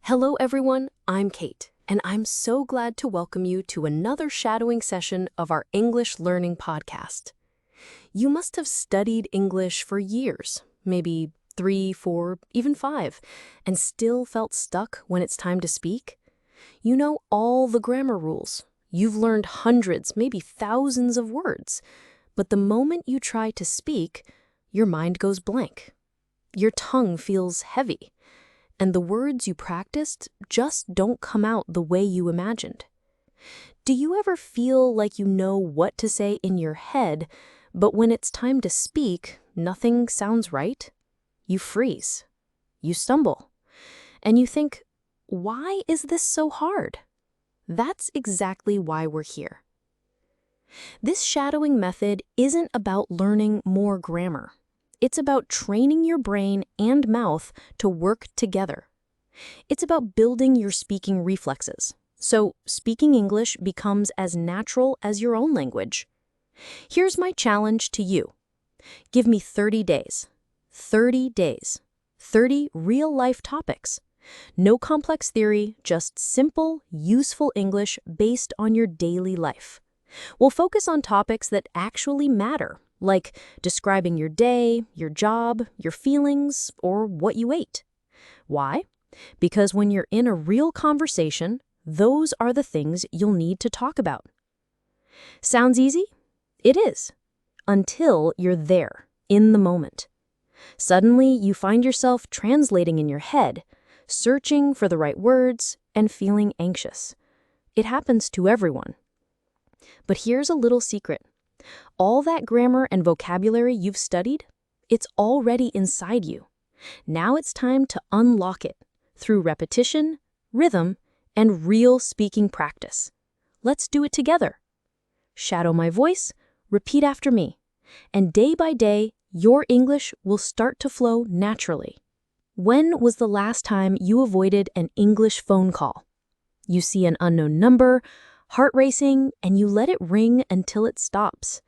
Hello, everyone. I'm Kate, and I'm so glad to welcome you to another shadowing session of our English Learning Podcast. You must have studied English for years, maybe 3, 4, even 5, and still felt stuck when it's time to speak. You know all the grammar rules. You've learned hundreds, maybe thousands of words. But the moment you try to speak, your mind goes blank. Your tongue feels heavy. And the words you practiced just don't come out the way you imagined. Do you ever feel like you know what to say in your head, but when it's time to speak, nothing sounds right? You freeze. You stumble. And you think, why is this so hard? That's exactly why we're here. This shadowing method isn't about learning more grammar. It's about training your brain and mouth to work together. It's about building your speaking reflexes, so speaking English becomes as natural as your own language. Here's my challenge to you. Give me 30 days. 30 days. 30 real-life topics. No complex theory, just simple, useful English based on your daily life. We'll focus on topics that actually matter, like describing your day, your job, your feelings, or what you ate. Why? Because when you're in a real conversation, those are the things you'll need to talk about. Sounds easy? It is. Until you're there, in the moment. Suddenly, you find yourself translating in your head, searching for the right words, and feeling anxious. It happens to everyone. But here's a little secret. All that grammar and vocabulary you've studied, it's already inside you. Now it's time to unlock it through repetition, rhythm, and real speaking practice. Let's do it together. Shadow my voice, repeat after me, and day by day, your English will start to flow naturally. When was the last time you avoided an English phone call? You see an unknown number, heart racing, and you let it ring until it stops.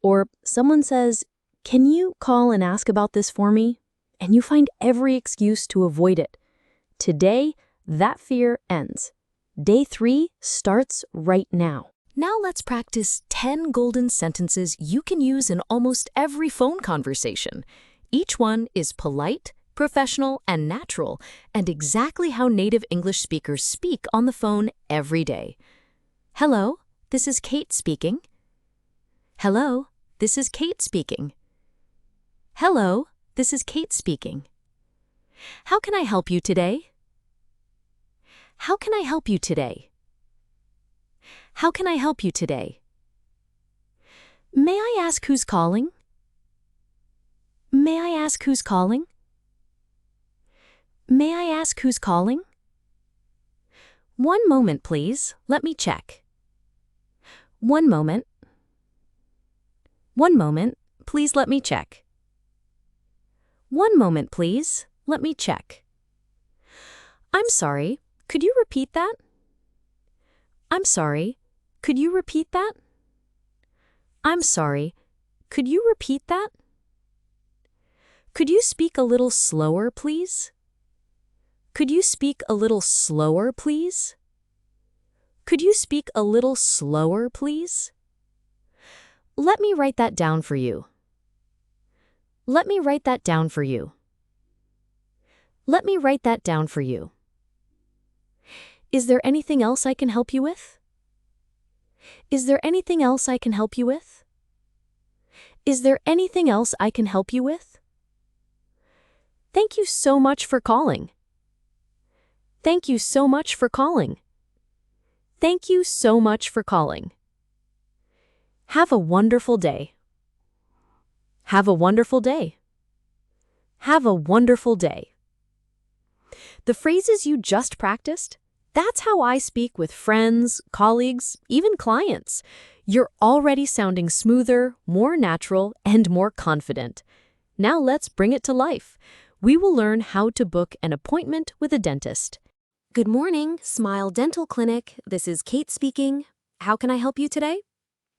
Or someone says, "Can you call and ask about this for me?" And you find every excuse to avoid it. Today, that fear ends. Day 3 starts right now. Now let's practice 10 golden sentences you can use in almost every phone conversation. Each one is polite, professional, and natural, and exactly how native English speakers speak on the phone every day. Hello, this is Kate speaking. Hello, this is Kate speaking. Hello, this is Kate speaking. How can I help you today? How can I help you today? How can I help you today? May I ask who's calling? May I ask who's calling? May I ask who's calling? One moment, please. Let me check. One moment. One moment. Please let me check. One moment, please. Let me check. I'm sorry. Could you repeat that? I'm sorry. Could you repeat that? I'm sorry. Could you repeat that? Could you speak a little slower, please? Could you speak a little slower, please? Could you speak a little slower, please? Let me write that down for you. Let me write that down for you. Let me write that down for you. Is there anything else I can help you with? Is there anything else I can help you with? Is there anything else I can help you with? Thank you so much for calling. Thank you so much for calling. Thank you so much for calling. Have a wonderful day. Have a wonderful day. Have a wonderful day. The phrases you just practiced, that's how I speak with friends, colleagues, even clients. You're already sounding smoother, more natural, and more confident. Now let's bring it to life. We will learn how to book an appointment with a dentist. Good morning, Smile Dental Clinic. This is Kate speaking. How can I help you today?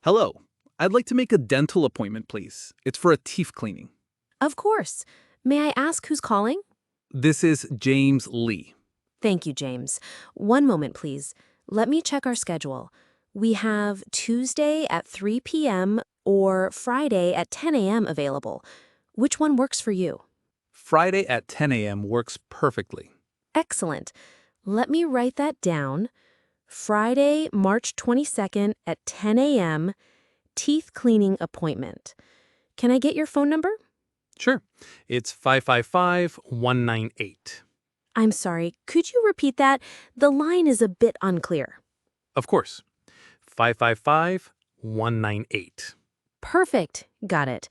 Hello. I'd like to make a dental appointment, please. It's for a teeth cleaning. Of course. May I ask who's calling? This is James Lee. Thank you, James. One moment, please. Let me check our schedule. We have Tuesday at 3 p.m. or Friday at 10 a.m. available. Which one works for you? Friday at 10 a.m. works perfectly. Excellent. Let me write that down. Friday, March 22nd at 10 a.m., teeth cleaning appointment. Can I get your phone number? Sure. It's 555-198. I'm sorry, could you repeat that? The line is a bit unclear. Of course. 555-198. Perfect. Got it.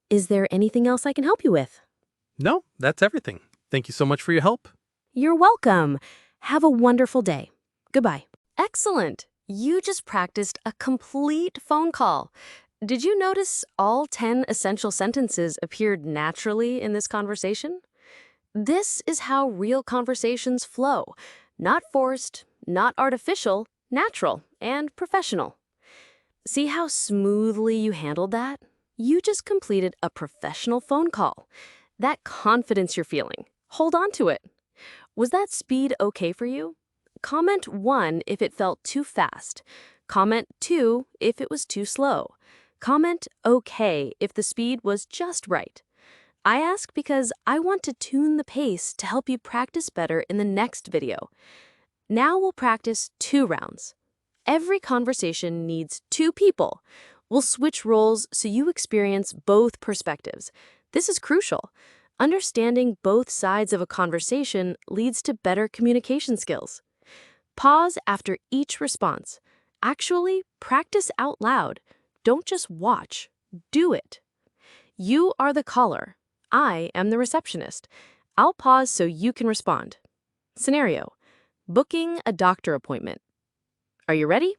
Is there anything else I can help you with? No, that's everything. Thank you so much for your help. You're welcome. Have a wonderful day. Goodbye. Excellent. You just practiced a complete phone call. Did you notice all 10 essential sentences appeared naturally in this conversation? This is how real conversations flow. Not forced, not artificial, natural, and professional. See how smoothly you handled that? You just completed a professional phone call. That confidence you're feeling, hold on to it. Was that speed okay for you? Comment 1 if it felt too fast. Comment 2 if it was too slow. Comment okay if the speed was just right. I ask because I want to tune the pace to help you practice better in the next video. Now we'll practice 2 rounds. Every conversation needs 2 people. We'll switch roles so you experience both perspectives. This is crucial. Understanding both sides of a conversation leads to better communication skills. Pause after each response. Actually, practice out loud. Don't just watch. Do it. You are the caller. I am the receptionist. I'll pause so you can respond. Scenario: booking a doctor appointment. Are you ready?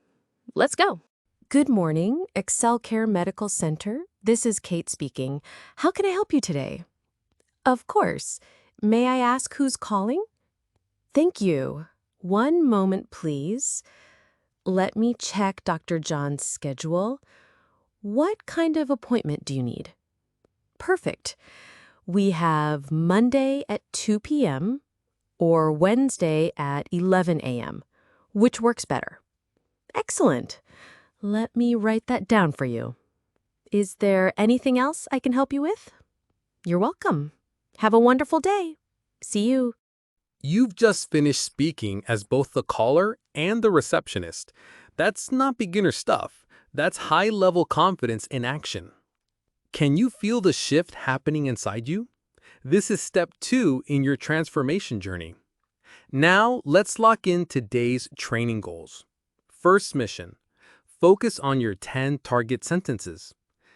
Let's go. Good morning, Excel Care Medical Center. This is Kate speaking. How can I help you today? Of course. May I ask who's calling? Thank you. One moment, please. Let me check Dr. John's schedule. What kind of appointment do you need? Perfect. We have Monday at 2 p.m. or Wednesday at 11 a.m. Which works better? Excellent. Let me write that down for you. Is there anything else I can help you with? You're welcome. Have a wonderful day. See you. You've just finished speaking as both the caller and the receptionist. That's not beginner stuff. That's high-level confidence in action. Can you feel the shift happening inside you? This is step 2 in your transformation journey. Now, let's lock in today's training goals. First mission: focus on your 10 target sentences.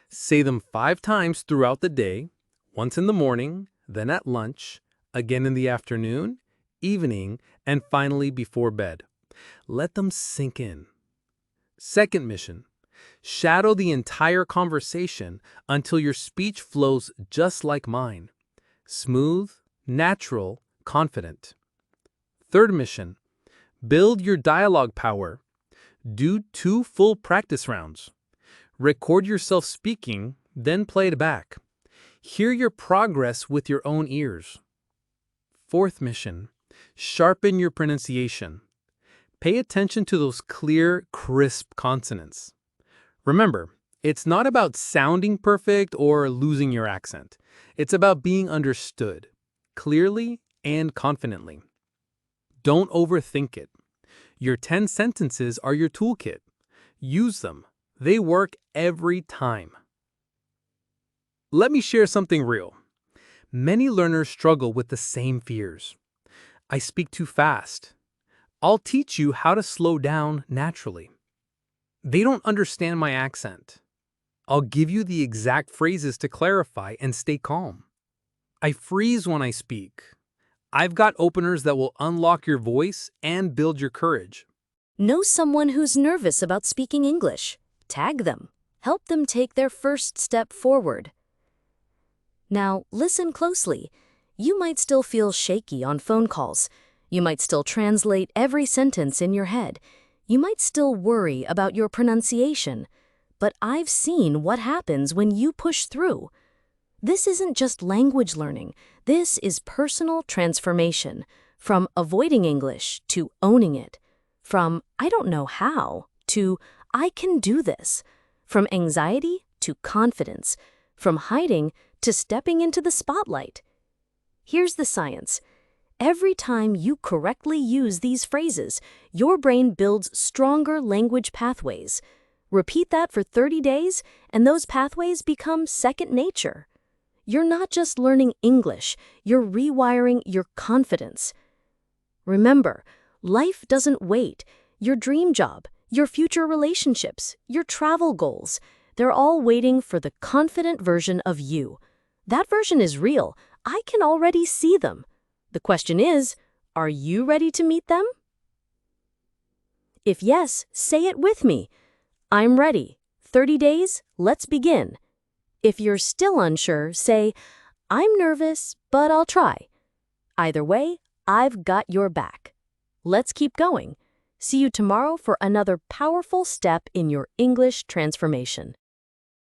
Say them 5 times throughout the day, once in the morning, then at lunch, again in the afternoon, evening, and finally before bed. Let them sink in. Second mission: shadow the entire conversation until your speech flows just like mine. Smooth, natural, confident. Third mission: build your dialogue power. Do 2 full practice rounds. Record yourself speaking, then play it back. Hear your progress with your own ears. Fourth mission: sharpen your pronunciation. Pay attention to those clear, crisp consonants. Remember, it's not about sounding perfect or losing your accent. It's about being understood, clearly and confidently. Don't overthink it. Your 10 sentences are your toolkit. Use them. They work every time. Let me share something real. Many learners struggle with the same fears. I speak too fast. I'll teach you how to slow down naturally. They don't understand my accent. I'll give you the exact phrases to clarify and stay calm. I freeze when I speak. I've got openers that will unlock your voice and build your courage. Know someone who's nervous about speaking English. Tag them. Help them take their first step forward. Now, listen closely. You might still feel shaky on phone calls. You might still translate every sentence in your head. You might still worry about your pronunciation. But I've seen what happens when you push through. This isn't just language learning. This is personal transformation. From avoiding English to owning it. From I don't know how to I can do this. From anxiety to confidence. From hiding to stepping into the spotlight. Here's the science. Every time you correctly use these phrases, your brain builds stronger language pathways. Repeat that for 30 days, and those pathways become second nature. You're not just learning English, you're rewiring your confidence. Remember, life doesn't wait. Your dream job, your future relationships, your travel goals, they're all waiting for the confident version of you. That version is real. I can already see them. The question is, are you ready to meet them? If yes, say it with me. I'm ready. 30 days, let's begin. If you're still unsure, say, I'm nervous, but I'll try. Either way, I've got your back. Let's keep going. See you tomorrow for another powerful step in your English transformation.